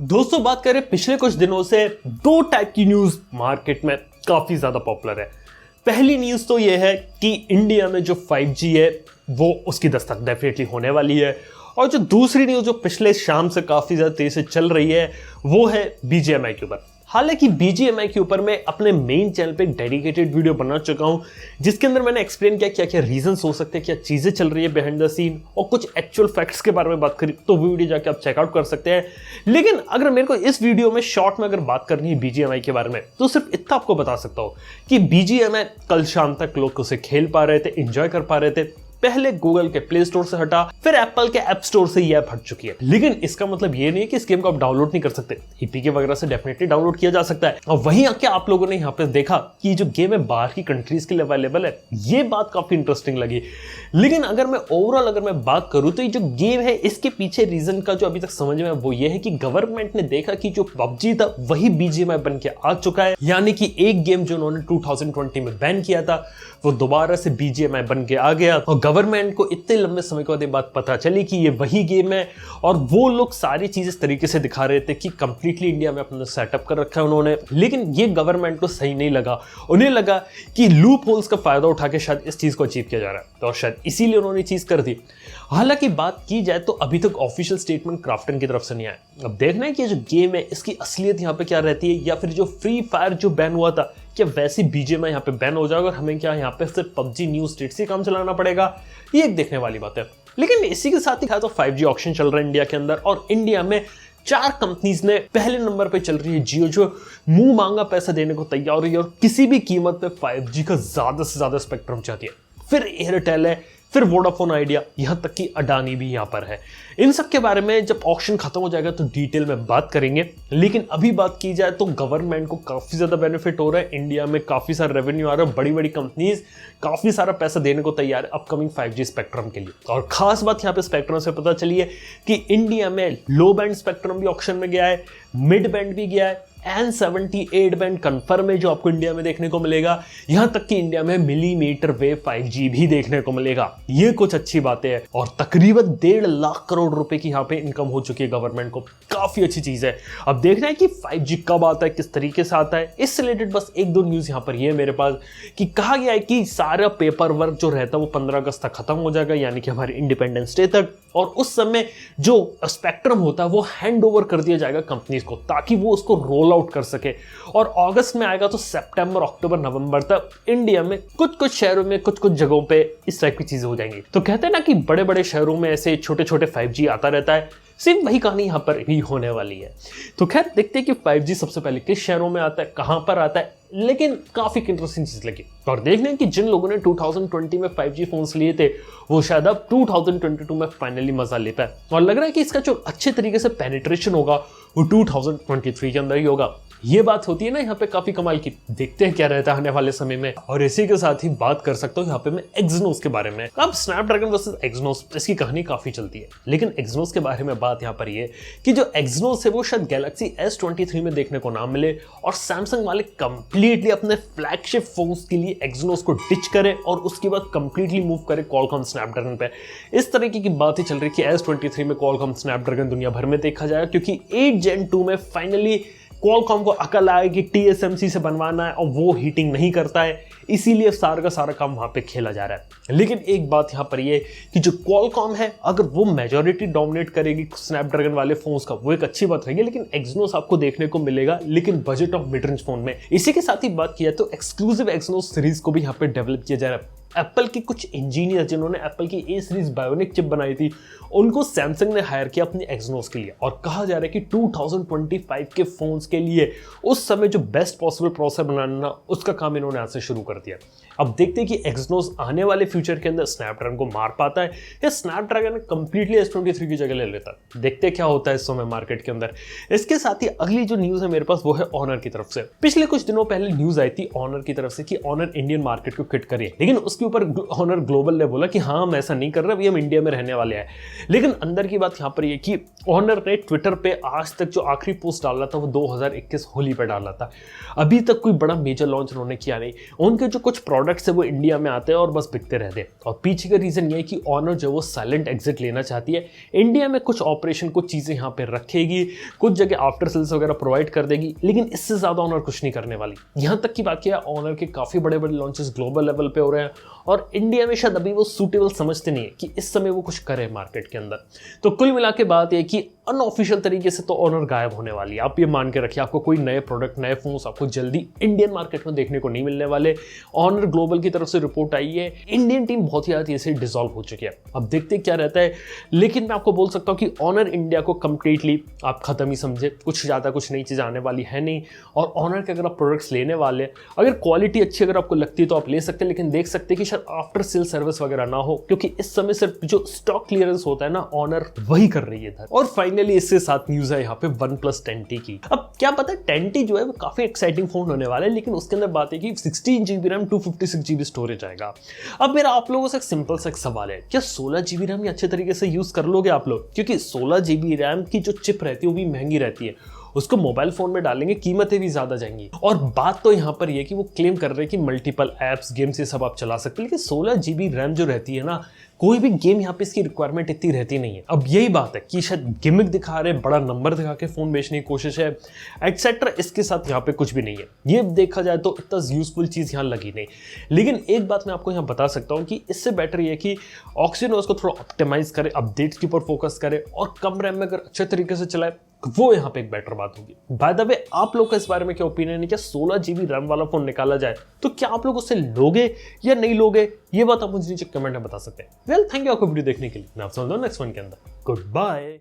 दोस्तों बात करें पिछले कुछ दिनों से दो टाइप की न्यूज मार्केट में काफी ज्यादा पॉपुलर है। पहली न्यूज तो यह है कि इंडिया में जो 5G है वो उसकी दस्तक डेफिनेटली होने वाली है, और जो दूसरी न्यूज जो पिछले शाम से काफी ज्यादा तेजी से चल रही है वो है BGMI के ऊपर। हालांकि BGMI के ऊपर मैं अपने मेन चैनल पे एक डेडिकेटेड वीडियो बना चुका हूं जिसके अंदर मैंने एक्सप्लेन किया क्या क्या रीजंस हो सकते हैं, क्या चीजें चल रही है बिहाइंड द सीन, और कुछ एक्चुअल फैक्ट्स के बारे में बात करी तो वो वीडियो जाके आप चेकआउट कर सकते हैं। लेकिन अगर मेरे को इस वीडियो में शॉर्ट में अगर बात करनी है BGMI के बारे में तो सिर्फ इतना आपको बता सकता हूं कि BGMI कल शाम तक लोग उसे खेल पा रहे थे, एंजॉय कर पा रहे थे। पहले गूगल के प्ले स्टोर से हटा, फिर एप्पल के ऐप स्टोर से ये ऐप हट चुकी है। लेकिन इसका मतलब ये नहीं है कि इस गेम को आप डाउनलोड नहीं कर सकते। APK वगैरह से डेफिनेटली डाउनलोड किया जा सकता है। और वहीं आके आप लोगों ने यहाँ पे देखा कि जो गेम है बाहर की कंट्रीज के लिए अवेलेबल है, ये बात काफी इंटरेस्टिंग लगी। लेकिन अगर मैं ओवरऑल अगर मैं बात करूं तो ये जो गेम है इसके पीछे रीजन का जो अभी तक समझ में वो ये है कि गवर्नमेंट ने देखा कि जो PUBG था वही BGMI बन के आ चुका है, यानी कि एक गेम जो उन्होंने 2020 में बैन किया था वो दोबारा से BGMI बन के आ गया। और गवर्नमेंट को इतने लंबे समय के बाद ये बात पता चली कि ये वही गेम है, और वो लोग सारी चीजें इस तरीके से दिखा रहे थे कि कंप्लीटली इंडिया में अपना सेटअप कर रखा है उन्होंने। लेकिन ये गवर्नमेंट को सही नहीं लगा, उन्हें लगा कि लूप होल्स का फायदा उठा के शायद इस चीज को अचीव किया जा रहा है, और शायद इसीलिए उन्होंने चीज कर दी। हालांकि बात की जाए तो अभी तक ऑफिशियल स्टेटमेंट क्राफ्टन की तरफ से नहीं आया। अब देखना है कि जो गेम है इसकी असलियत यहाँ पे क्या रहती है, या फिर जो फ्री फायर जो बैन हुआ था क्या वैसे BGMI यहाँ पे बैन हो जाएगा और हमें क्या यहाँ पे सिर्फ PUBG न्यू स्टेट से काम चलाना पड़ेगा, ये एक देखने वाली बात है। लेकिन इसी के साथ ही तो 5G ऑक्शन चल रहा है इंडिया के अंदर, और इंडिया में 4 कंपनीज ने पहले नंबर पे चल रही है जियो, जो मुंह मांगा पैसा देने को तैयार हुई है और किसी भी कीमत पे 5G का ज्यादा से ज्यादा स्पेक्ट्रम चाहती है। फिर एयरटेल है, फिर वोडाफोन आइडिया, यहां तक कि अडानी भी यहां पर है। इन सब के बारे में जब ऑक्शन खत्म हो जाएगा तो डिटेल में बात करेंगे। लेकिन अभी बात की जाए तो गवर्नमेंट को काफी ज्यादा बेनिफिट हो रहा है, इंडिया में काफी सारा रेवेन्यू आ रहा है, बड़ी बड़ी कंपनीज काफी सारा पैसा देने को तैयार है अपकमिंग 5G स्पेक्ट्रम के लिए। और खास बात यहाँ पे स्पेक्ट्रम से पता चली है कि इंडिया में लो बैंड स्पेक्ट्रम भी ऑक्शन में गया है, मिड बैंड भी गया है, N78 बैंड कन्फर्म है जो आपको इंडिया में देखने को मिलेगा। यहां तक कि इंडिया में मिलीमीटर वेव 5G भी देखने को मिलेगा। ये कुछ अच्छी बातें हैं, और तकरीबन 1.5 लाख करोड़ रुपए की यहां पे इनकम हो चुकी है गवर्नमेंट को। काफी अच्छी चीज है। अब देखना है कि 5G कब आता है, किस तरीके से आता है। इससे रिलेटेड बस एक दो न्यूज यहां पर ये है मेरे पास कि कहा गया है कि सारा पेपर वर्क जो रहता है वो 15 अगस्त तक खत्म हो जाएगा, यानी कि हमारे इंडिपेंडेंस डे तक। और उस समय जो स्पेक्ट्रम होता है वो हैंड ओवर कर दिया जाएगा कंपनीज को, ताकि वो उसको रोल आउट कर सके। और अगस्त में आएगा तो सितंबर, अक्टूबर, नवंबर तक इंडिया में कुछ कुछ शहरों में कुछ कुछ जगहों पे इस टाइप की चीजें हो जाएंगी। तो कहते हैं ना कि बड़े बड़े शहरों में ऐसे छोटे छोटे 5G आता रहता है, सेम वही कहानी यहाँ पर भी होने वाली है। तो खैर देखते हैं कि 5G सबसे पहले किस शहरों में आता है, कहां पर आता है। लेकिन काफी इंटरेस्टिंग चीज लगी, और देखने कि जिन लोगों ने 2020 में 5G फोन्स लिए थे वो शायद अब 2022 में फाइनली मजा ले पाए, और लग रहा है कि इसका जो अच्छे तरीके से पेनिट्रेशन होगा वो 2023 के अंदर ही होगा। ये बात होती है ना यहाँ पे काफी कमाल की। देखते हैं क्या रहता है आने वाले समय में। और इसी के साथ ही बात कर सकता हूँ यहाँ पे मैं एक्सिनोस के बारे में। अब स्नैपड्रैगन वर्सेस एक्सिनोस, इसकी कहानी काफी चलती है, लेकिन एक्सिनोस के बारे में बात यहाँ पर ये कि जो एक्सिनोस है वो शायद गैलेक्सी S23 में देखने को ना मिले, और सैमसंग वाले कंप्लीटली अपने फ्लैगशिप फोन्स के लिए एक्सिनोस को डिच करे और उसके बाद कंप्लीटली मूव करे क्वालकॉम स्नैपड्रैगन पे। इस तरीके की बात ही चल रही है कि S23 में क्वालकॉम स्नैपड्रैगन दुनिया भर में देखा जाएगा, क्योंकि 8 Gen 2 में फाइनली क्वालकॉम को अकल आए कि TSMC से बनवाना है और वो हीटिंग नहीं करता है, इसीलिए सारा का सारा काम वहां पे खेला जा रहा है। लेकिन एक बात यहां पर ये कि जो क्वालकॉम है अगर वो मेजॉरिटी डोमिनेट करेगी स्नैपड्रैगन वाले फोन्स का, वो एक अच्छी बात रहेगी। लेकिन एक्सिनोस आपको देखने को मिलेगा, लेकिन budget of mid range phone में। इसी के साथ ही बात किया तो एक्सक्लूसिव एक्सिनोस सीरीज को भी यहाँ पे डेवलप किया जा रहा है। एप्पल के कुछ इंजीनियर जिन्होंने एप्पल की A सीरीज बायोनिक चिप बनाई थी, उनको सैमसंग ने हायर किया अपनी एक्सिनोस के लिए, और कहा जा रहा है कि 2025 के फोन्स के लिए उस समय जो बेस्ट पॉसिबल प्रोसेसर बनाना उसका काम इन्होंने आज से शुरू कर दिया। अब देखते हैं कि एक्सिनोस आने वाले फ्यूचर के अंदर स्नैपड्रैगन को मार पाता है या स्नैपड्रैगन कंप्लीटली S23 की जगह ले लेता है। देखते हैं क्या होता है इस समय मार्केट के अंदर। इसके साथ ही अगली जो न्यूज है मेरे पास वो है ऑनर की तरफ से। पिछले कुछ दिनों पहले न्यूज आई थी ऑनर की तरफ से कि ऑनर इंडियन मार्केट को किट करिए, लेकिन उसके ऊपर ऑनर ग्लोबल ने बोला कि हाँ हम ऐसा नहीं कर रहे, अभी हम इंडिया में रहने वाले हैं। लेकिन अंदर की बात यहाँ पर ये कि ऑनर ने ट्विटर पे आज तक जो आखिरी पोस्ट डाला था वो 2021 होली पे डाला था। अभी तक कोई बड़ा मेजर लॉन्च उन्होंने किया नहीं। उनके जो कुछ प्रोडक्ट प्रोडक्ट्स है वो इंडिया में आते हैं और बस बिकते रहते हैं। और पीछे का रीजन ये है कि ऑनर जो वो साइलेंट एग्जिट लेना चाहती है, इंडिया में कुछ ऑपरेशन, कुछ चीजें यहाँ पे रखेगी, कुछ जगह आफ्टर सेल्स वगैरह प्रोवाइड कर देगी, लेकिन इससे ज्यादा ऑनर कुछ नहीं करने वाली। यहां तक की बात किया, ऑनर के काफी बड़े बड़े लॉन्चेस ग्लोबल लेवल पे हो रहे हैं और इंडिया में शायद अभी वो सूटेबल समझते नहीं है कि इस समय वो कुछ करे मार्केट के अंदर। तो कुल मिला के बात है कि अनऑफिशियल तरीके से तो ऑनर गायब होने वाली है। आप ये मान के रखिए, आपको कोई नए प्रोडक्ट, नए फोन्स आपको जल्दी इंडियन मार्केट में देखने को नहीं मिलने वाले। ऑनर ग्लोबल की तरफ से रिपोर्ट आई है, इंडियन टीम बहुत ही ज्यादा ऐसे डिसॉल्व हो चुकी है। अब देखते क्या रहता है, लेकिन मैं आपको बोल सकता हूं कि ऑनर इंडिया को कंप्लीटली आप खत्म ही समझे, कुछ ज्यादा कुछ नई चीज आने वाली है नहीं। और ऑनर के अगर आप प्रोडक्ट्स लेने वाले, अगर क्वालिटी अच्छी अगर आपको लगती है तो आप ले सकते हैं, लेकिन देख सकते हैं कि शायद आफ्टर सेल सर्विस वगैरह ना हो, क्योंकि इस समय सिर्फ जो स्टॉक क्लियरेंस होता है ना, ऑनर वही कर रही है इधर। और फाइनली इसके साथ न्यूज है यहाँ पे OnePlus 10T की। अब क्या पता है, 10T जो है वो काफी एक्साइटिंग फोन होने वाला है, लेकिन उसके अंदर बात है कि 16 GB रैम 256 GB स्टोरेज आएगा। अब मेरा आप लोगों से एक सिंपल सा एक सवाल है, क्या 16 GB रैम अच्छे तरीके से यूज कर लोगे आप लोग? क्योंकि 16 GB रैम की जो चिप रहती है वो भी महंगी रहती है, उसको मोबाइल फोन में डालेंगे कीमतें भी ज्यादा जाएंगी। और बात तो यहां पर यह कि वो क्लेम कर रहे हैं कि मल्टीपल एप्स, गेम्स, ये सब आप चला सकते हैं, लेकिन 16 GB रैम जो रहती है ना, कोई भी गेम यहाँ पे इसकी रिक्वायरमेंट इतनी रहती नहीं है। अब यही बात है कि शायद गिमिक दिखा रहे, बड़ा नंबर दिखा के फोन बेचने की कोशिश है एटसेट्रा, इसके साथ यहाँ पे कुछ भी नहीं है। ये देखा जाए तो इतना यूजफुल चीज यहाँ लगी नहीं। लेकिन एक बात मैं आपको यहाँ बता सकता हूँ कि इससे बेटर ये है कि ऑक्सीजन उसको थोड़ा ऑप्टिमाइज करे, अपडेट्स के ऊपर फोकस करे और कम रैम में अगर अच्छे तरीके से चलाए, वो यहाँ पे एक बेटर बात होगी। बाय द वे, आप लोग का इस बारे में क्या ओपिनियन है? क्या 16 GB रैम वाला फोन निकाला जाए तो क्या आप लोग उससे लोगे या नहीं लोगे? ये बात आप मुझे नीचे कमेंट में बता सकते हैं। वेल, थैंक यू आपको वीडियो देखने के लिए। मैं आपसे मिलता हूं नेक्स्ट वन के अंदर। Good bye.